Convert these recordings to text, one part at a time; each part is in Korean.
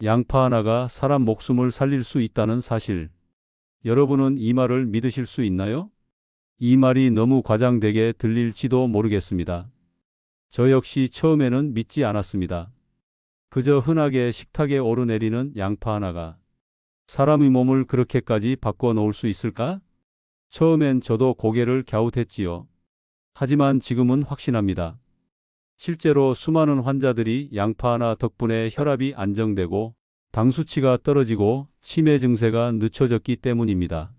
양파 하나가 사람 목숨을 살릴 수 있다는 사실. 여러분은 이 말을 믿으실 수 있나요? 이 말이 너무 과장되게 들릴지도 모르겠습니다. 저 역시 처음에는 믿지 않았습니다. 그저 흔하게 식탁에 오르내리는 양파 하나가 사람의 몸을 그렇게까지 바꿔 놓을 수 있을까? 처음엔 저도 고개를 갸웃했지요. 하지만 지금은 확신합니다. 실제로 수많은 환자들이 양파 하나 덕분에 혈압이 안정되고 당 수치가 떨어지고 치매 증세가 늦춰졌기 때문입니다.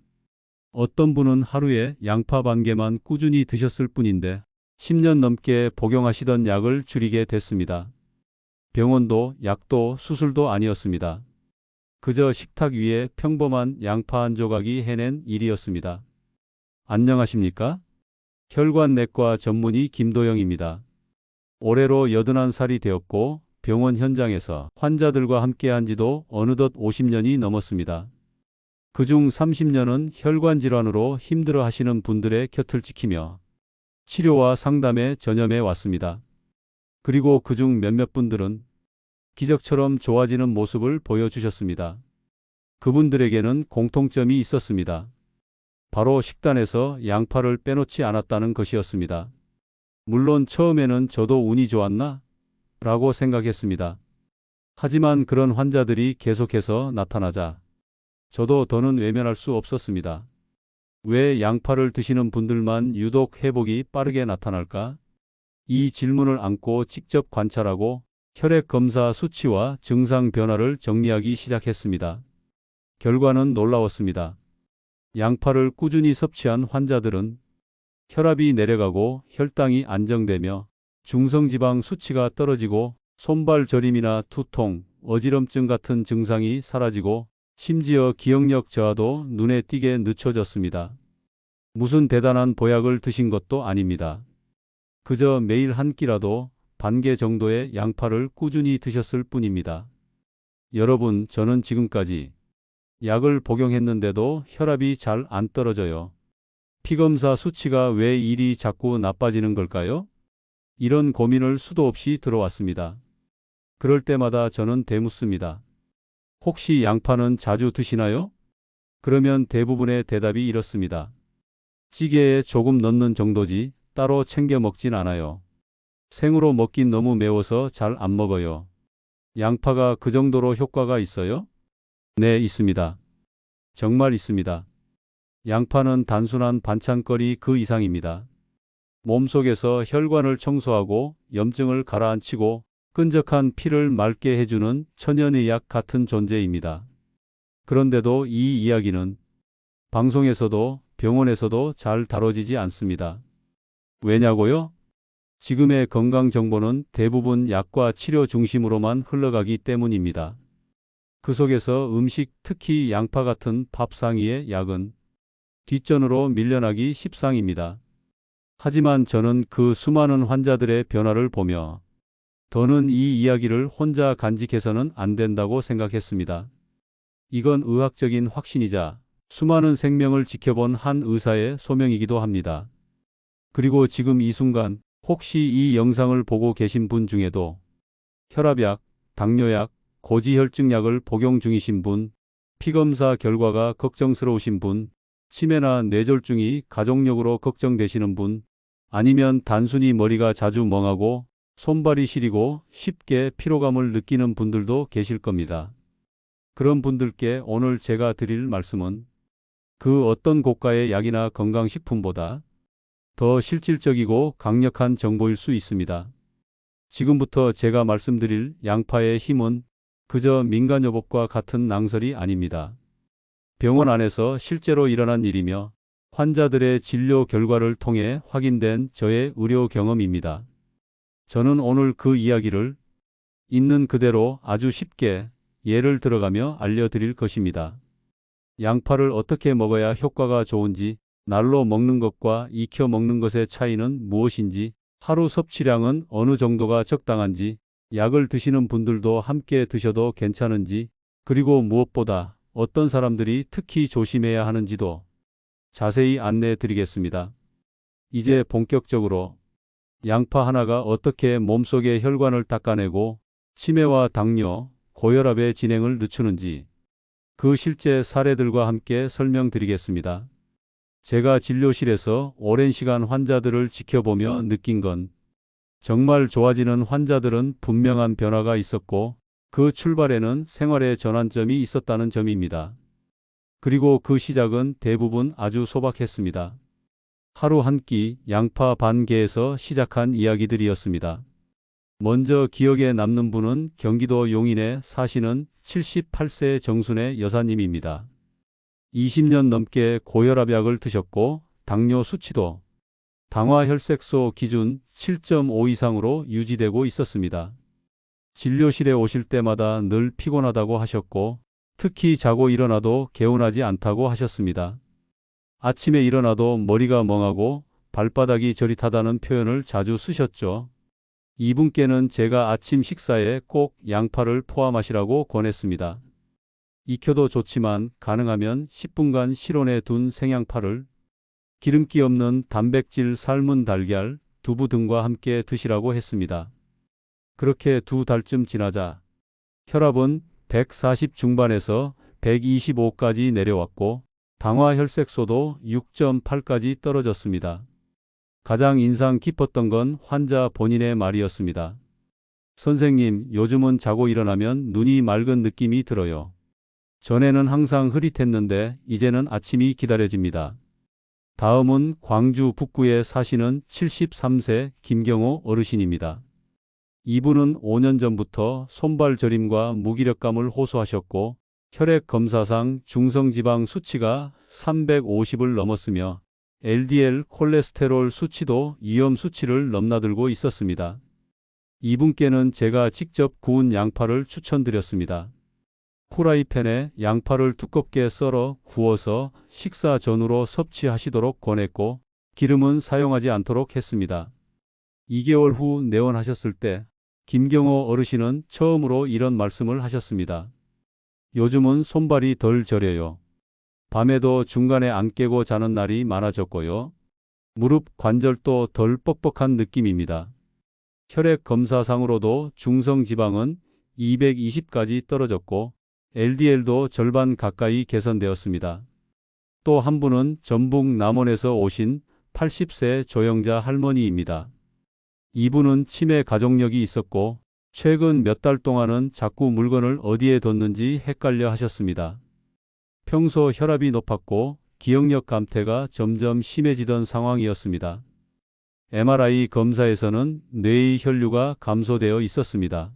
어떤 분은 하루에 양파 반 개만 꾸준히 드셨을 뿐인데 10년 넘게 복용하시던 약을 줄이게 됐습니다. 병원도 약도 수술도 아니었습니다. 그저 식탁 위에 평범한 양파 한 조각이 해낸 일이었습니다. 안녕하십니까? 혈관내과 전문의 김도영입니다. 올해로 81살이 되었고 병원 현장에서 환자들과 함께한 지도 어느덧 50년이 넘었습니다. 그중 30년은 혈관 질환으로 힘들어 하시는 분들의 곁을 지키며 치료와 상담에 전념해 왔습니다. 그리고 그중 몇몇 분들은 기적처럼 좋아지는 모습을 보여주셨습니다. 그분들에게는 공통점이 있었습니다. 바로 식단에서 양파를 빼놓지 않았다는 것이었습니다. 물론 처음에는 저도 운이 좋았나? 라고 생각했습니다. 하지만 그런 환자들이 계속해서 나타나자 저도 더는 외면할 수 없었습니다. 왜 양파를 드시는 분들만 유독 회복이 빠르게 나타날까? 이 질문을 안고 직접 관찰하고 혈액 검사 수치와 증상 변화를 정리하기 시작했습니다. 결과는 놀라웠습니다. 양파를 꾸준히 섭취한 환자들은 혈압이 내려가고 혈당이 안정되며 중성지방 수치가 떨어지고 손발 저림이나 두통, 어지럼증 같은 증상이 사라지고 심지어 기억력 저하도 눈에 띄게 늦춰졌습니다. 무슨 대단한 보약을 드신 것도 아닙니다. 그저 매일 한 끼라도 반 개 정도의 양파를 꾸준히 드셨을 뿐입니다. 여러분, 저는 지금까지 약을 복용했는데도 혈압이 잘 안 떨어져요. 피검사 수치가 왜 이리 자꾸 나빠지는 걸까요? 이런 고민을 수도 없이 들어왔습니다. 그럴 때마다 저는 되묻습니다. 혹시 양파는 자주 드시나요? 그러면 대부분의 대답이 이렇습니다. 찌개에 조금 넣는 정도지 따로 챙겨 먹진 않아요. 생으로 먹긴 너무 매워서 잘 안 먹어요. 양파가 그 정도로 효과가 있어요? 네, 있습니다. 정말 있습니다. 양파는 단순한 반찬거리 그 이상입니다. 몸속에서 혈관을 청소하고 염증을 가라앉히고 끈적한 피를 맑게 해주는 천연의약 같은 존재입니다. 그런데도 이 이야기는 방송에서도 병원에서도 잘 다뤄지지 않습니다. 왜냐고요? 지금의 건강 정보는 대부분 약과 치료 중심으로만 흘러가기 때문입니다. 그 속에서 음식, 특히 양파 같은 밥상위의 약은 뒷전으로 밀려나기 십상입니다. 하지만 저는 그 수많은 환자들의 변화를 보며 더는 이 이야기를 혼자 간직해서는 안 된다고 생각했습니다. 이건 의학적인 확신이자 수많은 생명을 지켜본 한 의사의 소명이기도 합니다. 그리고 지금 이 순간 혹시 이 영상을 보고 계신 분 중에도 혈압약, 당뇨약, 고지혈증약을 복용 중이신 분, 피검사 결과가 걱정스러우신 분, 치매나 뇌졸중이 가족력으로 걱정되시는 분, 아니면 단순히 머리가 자주 멍하고 손발이 시리고 쉽게 피로감을 느끼는 분들도 계실 겁니다. 그런 분들께 오늘 제가 드릴 말씀은 그 어떤 고가의 약이나 건강식품보다 더 실질적이고 강력한 정보일 수 있습니다. 지금부터 제가 말씀드릴 양파의 힘은 그저 민간요법과 같은 낭설이 아닙니다. 병원 안에서 실제로 일어난 일이며 환자들의 진료 결과를 통해 확인된 저의 의료 경험입니다. 저는 오늘 그 이야기를 있는 그대로 아주 쉽게 예를 들어가며 알려드릴 것입니다. 양파를 어떻게 먹어야 효과가 좋은지, 날로 먹는 것과 익혀 먹는 것의 차이는 무엇인지, 하루 섭취량은 어느 정도가 적당한지, 약을 드시는 분들도 함께 드셔도 괜찮은지, 그리고 무엇보다 어떤 사람들이 특히 조심해야 하는지도 자세히 안내해 드리겠습니다. 이제 본격적으로 양파 하나가 어떻게 몸속의 혈관을 닦아내고 치매와 당뇨, 고혈압의 진행을 늦추는지 그 실제 사례들과 함께 설명드리겠습니다. 제가 진료실에서 오랜 시간 환자들을 지켜보며 느낀 건 정말 좋아지는 환자들은 분명한 변화가 있었고 그 출발에는 생활의 전환점이 있었다는 점입니다. 그리고 그 시작은 대부분 아주 소박했습니다. 하루 한 끼 양파 반 개에서 시작한 이야기들이었습니다. 먼저 기억에 남는 분은 경기도 용인에 사시는 78세 정순의 여사님입니다. 20년 넘게 고혈압약을 드셨고 당뇨 수치도 당화혈색소 기준 7.5 이상으로 유지되고 있었습니다. 진료실에 오실 때마다 늘 피곤하다고 하셨고 특히 자고 일어나도 개운하지 않다고 하셨습니다. 아침에 일어나도 머리가 멍하고 발바닥이 저릿하다는 표현을 자주 쓰셨죠. 이분께는 제가 아침 식사에 꼭 양파를 포함하시라고 권했습니다. 익혀도 좋지만 가능하면 10분간 실온에 둔 생양파를 기름기 없는 단백질 삶은 달걀, 두부 등과 함께 드시라고 했습니다. 그렇게 2달쯤 지나자 혈압은 140 중반에서 125까지 내려왔고 당화혈색소도 6.8까지 떨어졌습니다. 가장 인상 깊었던 건 환자 본인의 말이었습니다. 선생님, 요즘은 자고 일어나면 눈이 맑은 느낌이 들어요. 전에는 항상 흐릿했는데 이제는 아침이 기다려집니다. 다음은 광주 북구에 사시는 73세 김경호 어르신입니다. 이분은 5년 전부터 손발 저림과 무기력감을 호소하셨고 혈액 검사상 중성지방 수치가 350을 넘었으며 LDL 콜레스테롤 수치도 위험 수치를 넘나들고 있었습니다. 이분께는 제가 직접 구운 양파를 추천드렸습니다. 후라이팬에 양파를 두껍게 썰어 구워서 식사 전후로 섭취하시도록 권했고 기름은 사용하지 않도록 했습니다. 2개월 후 내원하셨을 때 김경호 어르신은 처음으로 이런 말씀을 하셨습니다. 요즘은 손발이 덜 저려요. 밤에도 중간에 안 깨고 자는 날이 많아졌고요. 무릎 관절도 덜 뻑뻑한 느낌입니다. 혈액 검사상으로도 중성지방은 220까지 떨어졌고 LDL도 절반 가까이 개선되었습니다. 또 한 분은 전북 남원에서 오신 80세 조영자 할머니입니다. 이분은 치매 가족력이 있었고 최근 몇 달 동안은 자꾸 물건을 어디에 뒀는지 헷갈려 하셨습니다. 평소 혈압이 높았고 기억력 감퇴가 점점 심해지던 상황이었습니다. MRI 검사에서는 뇌의 혈류가 감소되어 있었습니다.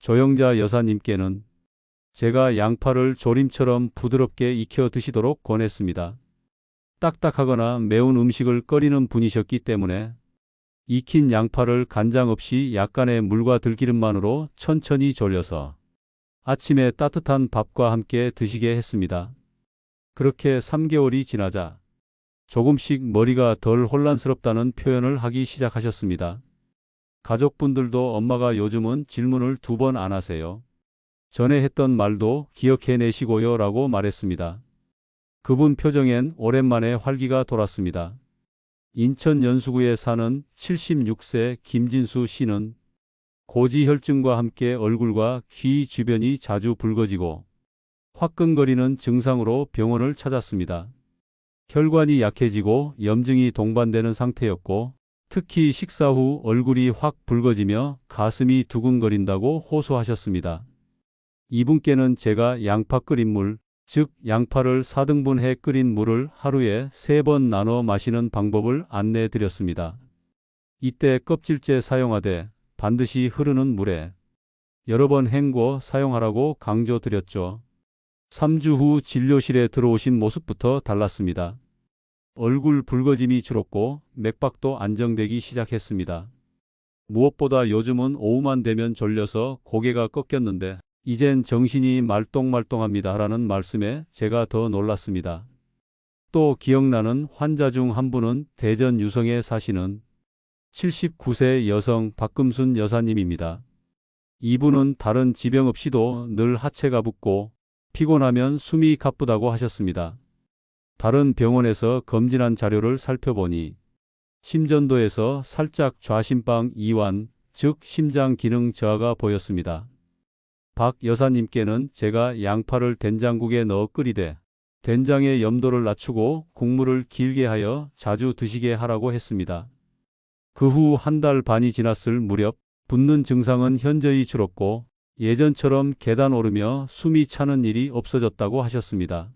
조영자 여사님께는 제가 양파를 조림처럼 부드럽게 익혀 드시도록 권했습니다. 딱딱하거나 매운 음식을 꺼리는 분이셨기 때문에 익힌 양파를 간장 없이 약간의 물과 들기름만으로 천천히 졸여서 아침에 따뜻한 밥과 함께 드시게 했습니다. 그렇게 3개월이 지나자 조금씩 머리가 덜 혼란스럽다는 표현을 하기 시작하셨습니다. 가족분들도 엄마가 요즘은 질문을 2번 안 하세요. 전에 했던 말도 기억해내시고요 라고 말했습니다. 그분 표정엔 오랜만에 활기가 돌았습니다. 인천 연수구에 사는 76세 김진수 씨는 고지혈증과 함께 얼굴과 귀 주변이 자주 붉어지고 화끈거리는 증상으로 병원을 찾았습니다. 혈관이 약해지고 염증이 동반되는 상태였고 특히 식사 후 얼굴이 확 붉어지며 가슴이 두근거린다고 호소하셨습니다. 이분께는 제가 양파 끓인 물, 즉 양파를 4등분해 끓인 물을 하루에 3번 나눠 마시는 방법을 안내해 드렸습니다. 이때 껍질째 사용하되 반드시 흐르는 물에 여러 번 헹궈 사용하라고 강조드렸죠. 3주 후 진료실에 들어오신 모습부터 달랐습니다. 얼굴 붉어짐이 줄었고 맥박도 안정되기 시작했습니다. 무엇보다 요즘은 오후만 되면 졸려서 고개가 꺾였는데 이젠 정신이 말똥말똥합니다 라는 말씀에 제가 더 놀랐습니다. 또 기억나는 환자 중 한 분은 대전 유성에 사시는 79세 여성 박금순 여사님입니다. 이분은 다른 지병 없이도 늘 하체가 붓고 피곤하면 숨이 가쁘다고 하셨습니다. 다른 병원에서 검진한 자료를 살펴보니 심전도에서 살짝 좌심방 이완, 즉 심장 기능 저하가 보였습니다. 박 여사님께는 제가 양파를 된장국에 넣어 끓이되 된장의 염도를 낮추고 국물을 길게 하여 자주 드시게 하라고 했습니다. 그 후 한 달 반이 지났을 무렵 붓는 증상은 현저히 줄었고 예전처럼 계단 오르며 숨이 차는 일이 없어졌다고 하셨습니다.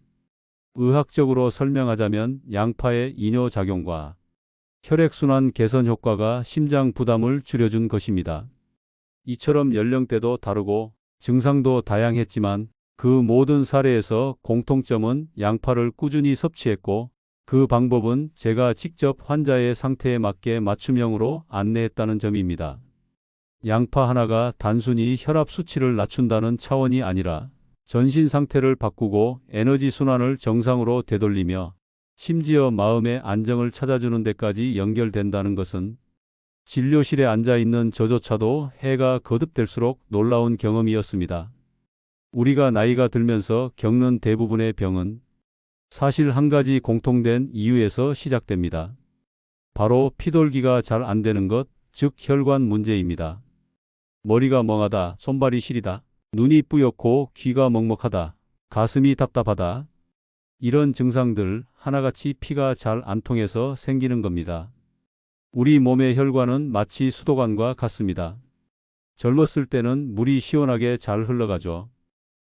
의학적으로 설명하자면 양파의 이뇨작용과 혈액순환 개선 효과가 심장 부담을 줄여준 것입니다. 이처럼 연령대도 다르고 증상도 다양했지만 그 모든 사례에서 공통점은 양파를 꾸준히 섭취했고 그 방법은 제가 직접 환자의 상태에 맞게 맞춤형으로 안내했다는 점입니다. 양파 하나가 단순히 혈압 수치를 낮춘다는 차원이 아니라 전신 상태를 바꾸고 에너지 순환을 정상으로 되돌리며 심지어 마음의 안정을 찾아주는 데까지 연결된다는 것은 진료실에 앉아 있는 저조차도 해가 거듭될수록 놀라운 경험이었습니다. 우리가 나이가 들면서 겪는 대부분의 병은 사실 한 가지 공통된 이유에서 시작됩니다. 바로 피돌기가 잘 안 되는 것, 즉 혈관 문제입니다. 머리가 멍하다, 손발이 시리다, 눈이 뿌옇고 귀가 먹먹하다, 가슴이 답답하다. 이런 증상들 하나같이 피가 잘 안 통해서 생기는 겁니다. 우리 몸의 혈관은 마치 수도관과 같습니다. 젊었을 때는 물이 시원하게 잘 흘러가죠.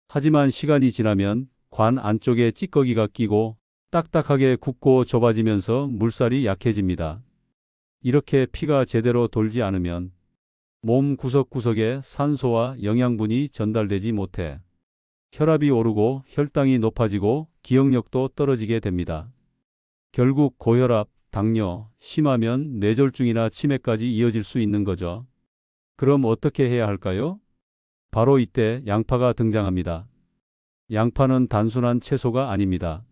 하지만 시간이 지나면 관 안쪽에 찌꺼기가 끼고 딱딱하게 굳고 좁아지면서 물살이 약해집니다. 이렇게 피가 제대로 돌지 않으면 몸 구석구석에 산소와 영양분이 전달되지 못해 혈압이 오르고 혈당이 높아지고 기억력도 떨어지게 됩니다. 결국 고혈압, 당뇨, 심하면 뇌졸중이나 치매까지 이어질 수 있는 거죠. 그럼 어떻게 해야 할까요? 바로 이때 양파가 등장합니다. 양파는 단순한 채소가 아닙니다.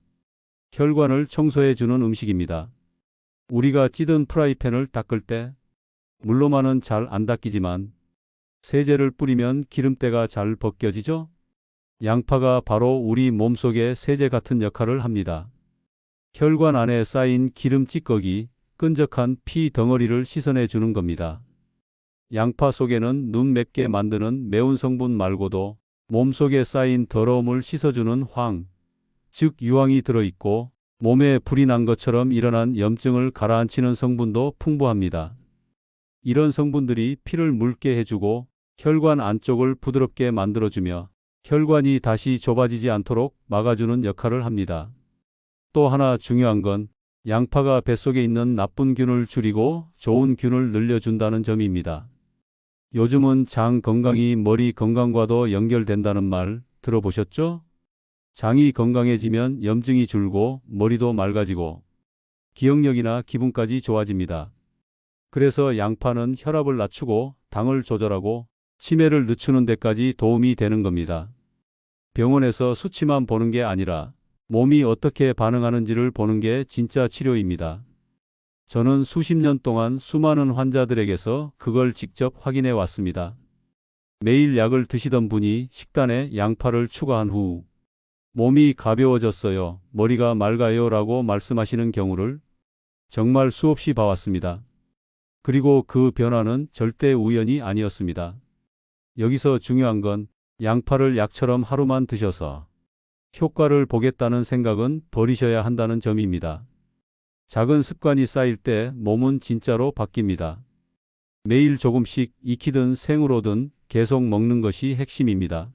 혈관을 청소해 주는 음식입니다. 우리가 찌든 프라이팬을 닦을 때 물로만은 잘 안 닦이지만 세제를 뿌리면 기름때가 잘 벗겨지죠? 양파가 바로 우리 몸속의 세제 같은 역할을 합니다. 혈관 안에 쌓인 기름 찌꺼기, 끈적한 피 덩어리를 씻어내 주는 겁니다. 양파 속에는 눈 맵게 만드는 매운 성분 말고도 몸속에 쌓인 더러움을 씻어주는 황, 즉 유황이 들어있고 몸에 불이 난 것처럼 일어난 염증을 가라앉히는 성분도 풍부합니다. 이런 성분들이 피를 묽게 해주고 혈관 안쪽을 부드럽게 만들어주며 혈관이 다시 좁아지지 않도록 막아주는 역할을 합니다. 또 하나 중요한 건 양파가 뱃속에 있는 나쁜 균을 줄이고 좋은 균을 늘려준다는 점입니다. 요즘은 장 건강이 머리 건강과도 연결된다는 말 들어보셨죠? 장이 건강해지면 염증이 줄고 머리도 맑아지고 기억력이나 기분까지 좋아집니다. 그래서 양파는 혈압을 낮추고 당을 조절하고 치매를 늦추는 데까지 도움이 되는 겁니다. 병원에서 수치만 보는 게 아니라 몸이 어떻게 반응하는지를 보는 게 진짜 치료입니다. 저는 수십 년 동안 수많은 환자들에게서 그걸 직접 확인해 왔습니다. 매일 약을 드시던 분이 식단에 양파를 추가한 후 몸이 가벼워졌어요, 머리가 맑아요 라고 말씀하시는 경우를 정말 수없이 봐왔습니다. 그리고 그 변화는 절대 우연이 아니었습니다. 여기서 중요한 건 양파를 약처럼 하루만 드셔서 효과를 보겠다는 생각은 버리셔야 한다는 점입니다. 작은 습관이 쌓일 때 몸은 진짜로 바뀝니다. 매일 조금씩 익히든 생으로든 계속 먹는 것이 핵심입니다.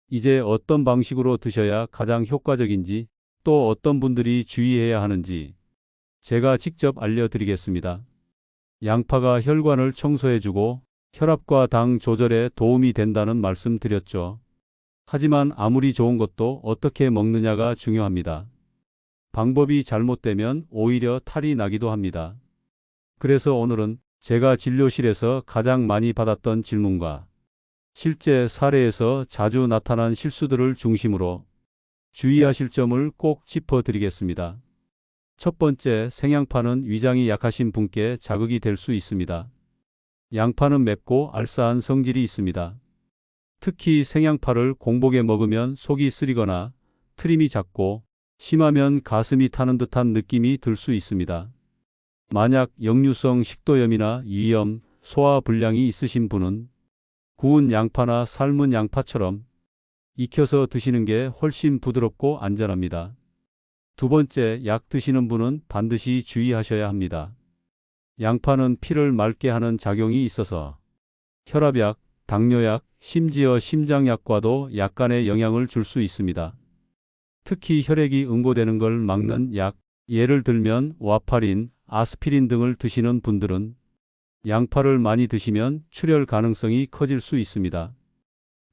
이제 어떤 방식으로 드셔야 가장 효과적인지, 또 어떤 분들이 주의해야 하는지 제가 직접 알려드리겠습니다. 양파가 혈관을 청소해주고 혈압과 당 조절에 도움이 된다는 말씀 드렸죠. 하지만 아무리 좋은 것도 어떻게 먹느냐가 중요합니다. 방법이 잘못되면 오히려 탈이 나기도 합니다. 그래서 오늘은 제가 진료실에서 가장 많이 받았던 질문과 실제 사례에서 자주 나타난 실수들을 중심으로 주의하실 점을 꼭 짚어드리겠습니다. 첫 번째, 생양파는 위장이 약하신 분께 자극이 될 수 있습니다. 양파는 맵고 알싸한 성질이 있습니다. 특히 생양파를 공복에 먹으면 속이 쓰리거나 트림이 작고 심하면 가슴이 타는 듯한 느낌이 들 수 있습니다. 만약 역류성 식도염이나 위염, 소화불량이 있으신 분은 구운 양파나 삶은 양파처럼 익혀서 드시는 게 훨씬 부드럽고 안전합니다. 두 번째, 약 드시는 분은 반드시 주의하셔야 합니다. 양파는 피를 맑게 하는 작용이 있어서 혈압약, 당뇨약, 심지어 심장약과도 약간의 영향을 줄 수 있습니다. 특히 혈액이 응고되는 걸 막는 약, 예를 들면 와파린, 아스피린 등을 드시는 분들은 양파를 많이 드시면 출혈 가능성이 커질 수 있습니다.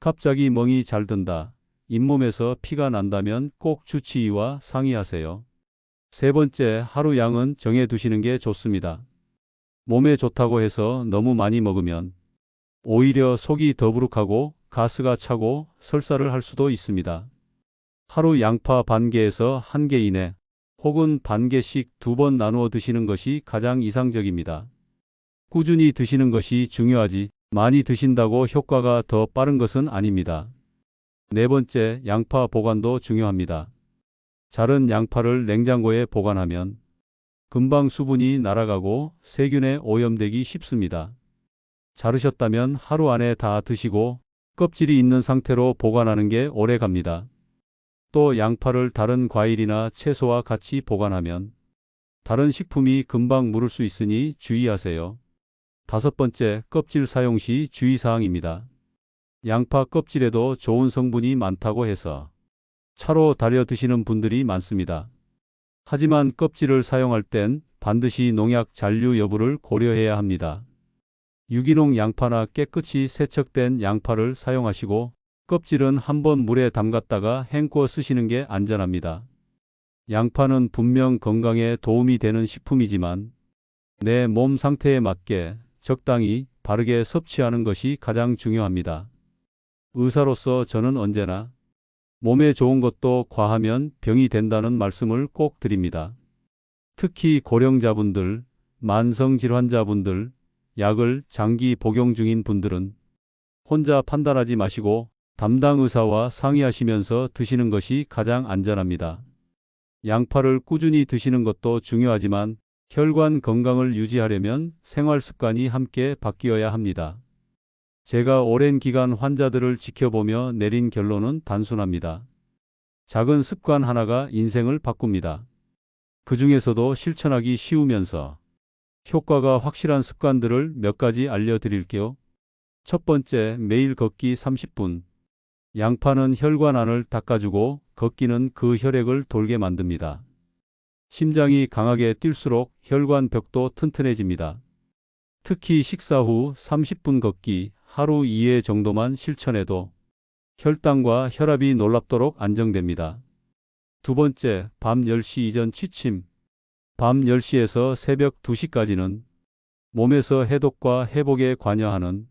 갑자기 멍이 잘 든다, 잇몸에서 피가 난다면 꼭 주치의와 상의하세요. 세 번째, 하루 양은 정해 두시는 게 좋습니다. 몸에 좋다고 해서 너무 많이 먹으면 오히려 속이 더부룩하고 가스가 차고 설사를 할 수도 있습니다. 하루 양파 반 개에서 한 개 이내 혹은 반 개씩 2번 나누어 드시는 것이 가장 이상적입니다. 꾸준히 드시는 것이 중요하지 많이 드신다고 효과가 더 빠른 것은 아닙니다. 네 번째, 양파 보관도 중요합니다. 자른 양파를 냉장고에 보관하면 금방 수분이 날아가고 세균에 오염되기 쉽습니다. 자르셨다면 하루 안에 다 드시고 껍질이 있는 상태로 보관하는 게 오래 갑니다. 또 양파를 다른 과일이나 채소와 같이 보관하면 다른 식품이 금방 무를 수 있으니 주의하세요. 다섯 번째, 껍질 사용 시 주의사항입니다. 양파 껍질에도 좋은 성분이 많다고 해서 차로 달여 드시는 분들이 많습니다. 하지만 껍질을 사용할 땐 반드시 농약 잔류 여부를 고려해야 합니다. 유기농 양파나 깨끗이 세척된 양파를 사용하시고 껍질은 한번 물에 담갔다가 헹궈 쓰시는 게 안전합니다. 양파는 분명 건강에 도움이 되는 식품이지만 내 몸 상태에 맞게 적당히 바르게 섭취하는 것이 가장 중요합니다. 의사로서 저는 언제나 몸에 좋은 것도 과하면 병이 된다는 말씀을 꼭 드립니다. 특히 고령자분들, 만성질환자분들, 약을 장기 복용 중인 분들은 혼자 판단하지 마시고 담당 의사와 상의하시면서 드시는 것이 가장 안전합니다. 양파를 꾸준히 드시는 것도 중요하지만 혈관 건강을 유지하려면 생활 습관이 함께 바뀌어야 합니다. 제가 오랜 기간 환자들을 지켜보며 내린 결론은 단순합니다. 작은 습관 하나가 인생을 바꿉니다. 그 중에서도 실천하기 쉬우면서 효과가 확실한 습관들을 몇 가지 알려드릴게요. 첫 번째, 매일 걷기 30분. 양파는 혈관 안을 닦아주고 걷기는 그 혈액을 돌게 만듭니다. 심장이 강하게 뛸수록 혈관 벽도 튼튼해집니다. 특히 식사 후 30분 걷기, 하루 2회 정도만 실천해도 혈당과 혈압이 놀랍도록 안정됩니다. 두 번째, 밤 10시 이전 취침. 밤 10시에서 새벽 2시까지는 몸에서 해독과 회복에 관여하는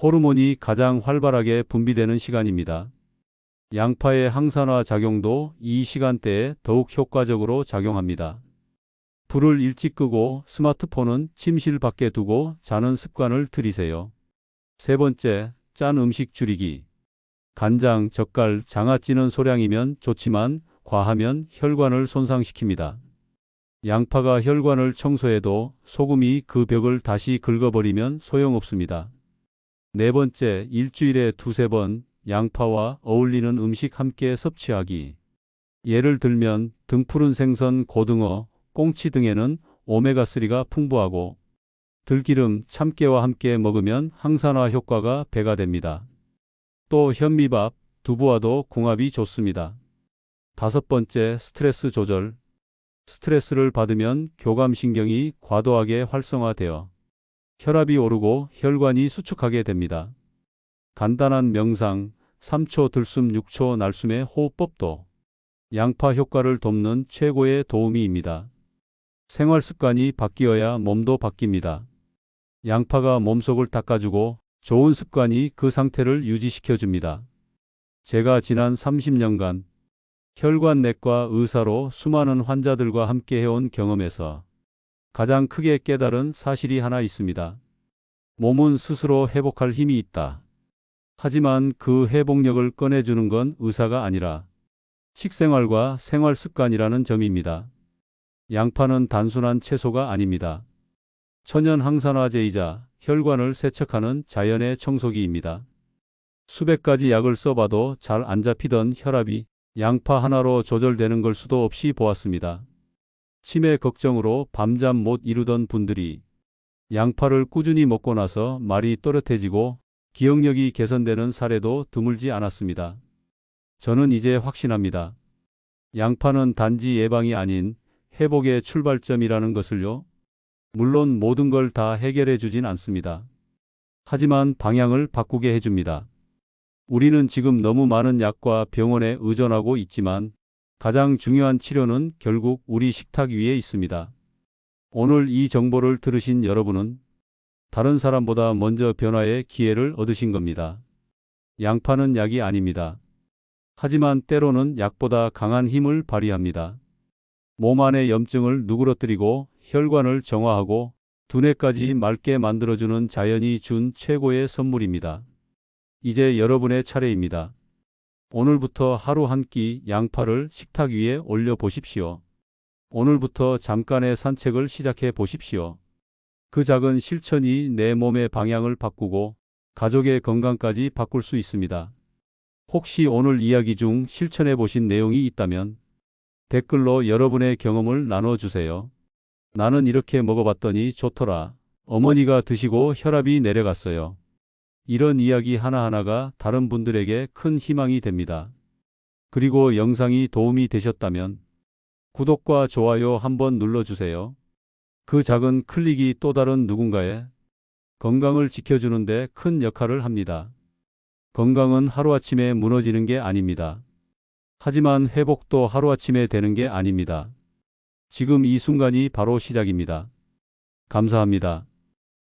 호르몬이 가장 활발하게 분비되는 시간입니다. 양파의 항산화 작용도 이 시간대에 더욱 효과적으로 작용합니다. 불을 일찍 끄고 스마트폰은 침실 밖에 두고 자는 습관을 들이세요. 세 번째, 짠 음식 줄이기. 간장, 젓갈, 장아찌는 소량이면 좋지만 과하면 혈관을 손상시킵니다. 양파가 혈관을 청소해도 소금이 그 벽을 다시 긁어버리면 소용없습니다. 네 번째, 일주일에 2~3번 양파와 어울리는 음식 함께 섭취하기. 예를 들면 등푸른 생선, 고등어, 꽁치 등에는 오메가3가 풍부하고 들기름, 참깨와 함께 먹으면 항산화 효과가 배가 됩니다. 또 현미밥, 두부와도 궁합이 좋습니다. 다섯 번째, 스트레스 조절. 스트레스를 받으면 교감신경이 과도하게 활성화되어 혈압이 오르고 혈관이 수축하게 됩니다. 간단한 명상, 3초 들숨 6초 날숨의 호흡법도 양파 효과를 돕는 최고의 도우미입니다. 생활 습관이 바뀌어야 몸도 바뀝니다. 양파가 몸속을 닦아주고 좋은 습관이 그 상태를 유지시켜줍니다. 제가 지난 30년간 혈관내과 의사로 수많은 환자들과 함께 해온 경험에서 가장 크게 깨달은 사실이 하나 있습니다. 몸은 스스로 회복할 힘이 있다. 하지만 그 회복력을 꺼내주는 건 의사가 아니라 식생활과 생활 습관이라는 점입니다. 양파는 단순한 채소가 아닙니다. 천연 항산화제이자 혈관을 세척하는 자연의 청소기입니다. 수백 가지 약을 써봐도 잘 안 잡히던 혈압이 양파 하나로 조절되는 걸 수도 없이 보았습니다. 치매 걱정으로 밤잠 못 이루던 분들이 양파를 꾸준히 먹고 나서 말이 또렷해지고 기억력이 개선되는 사례도 드물지 않았습니다. 저는 이제 확신합니다. 양파는 단지 예방이 아닌 회복의 출발점이라는 것을요. 물론 모든 걸 다 해결해 주진 않습니다. 하지만 방향을 바꾸게 해줍니다. 우리는 지금 너무 많은 약과 병원에 의존하고 있지만 가장 중요한 치료는 결국 우리 식탁 위에 있습니다. 오늘 이 정보를 들으신 여러분은 다른 사람보다 먼저 변화의 기회를 얻으신 겁니다. 양파는 약이 아닙니다. 하지만 때로는 약보다 강한 힘을 발휘합니다. 몸 안의 염증을 누그러뜨리고 혈관을 정화하고 두뇌까지 맑게 만들어주는 자연이 준 최고의 선물입니다. 이제 여러분의 차례입니다. 오늘부터 하루 한 끼 양파를 식탁 위에 올려 보십시오. 오늘부터 잠깐의 산책을 시작해 보십시오. 그 작은 실천이 내 몸의 방향을 바꾸고 가족의 건강까지 바꿀 수 있습니다. 혹시 오늘 이야기 중 실천해 보신 내용이 있다면 댓글로 여러분의 경험을 나눠주세요. 나는 이렇게 먹어봤더니 좋더라. 어머니가 드시고 혈압이 내려갔어요. 이런 이야기 하나하나가 다른 분들에게 큰 희망이 됩니다. 그리고 영상이 도움이 되셨다면 구독과 좋아요 한번 눌러주세요. 그 작은 클릭이 또 다른 누군가의 건강을 지켜주는 데 큰 역할을 합니다. 건강은 하루아침에 무너지는 게 아닙니다. 하지만 회복도 하루아침에 되는 게 아닙니다. 지금 이 순간이 바로 시작입니다. 감사합니다.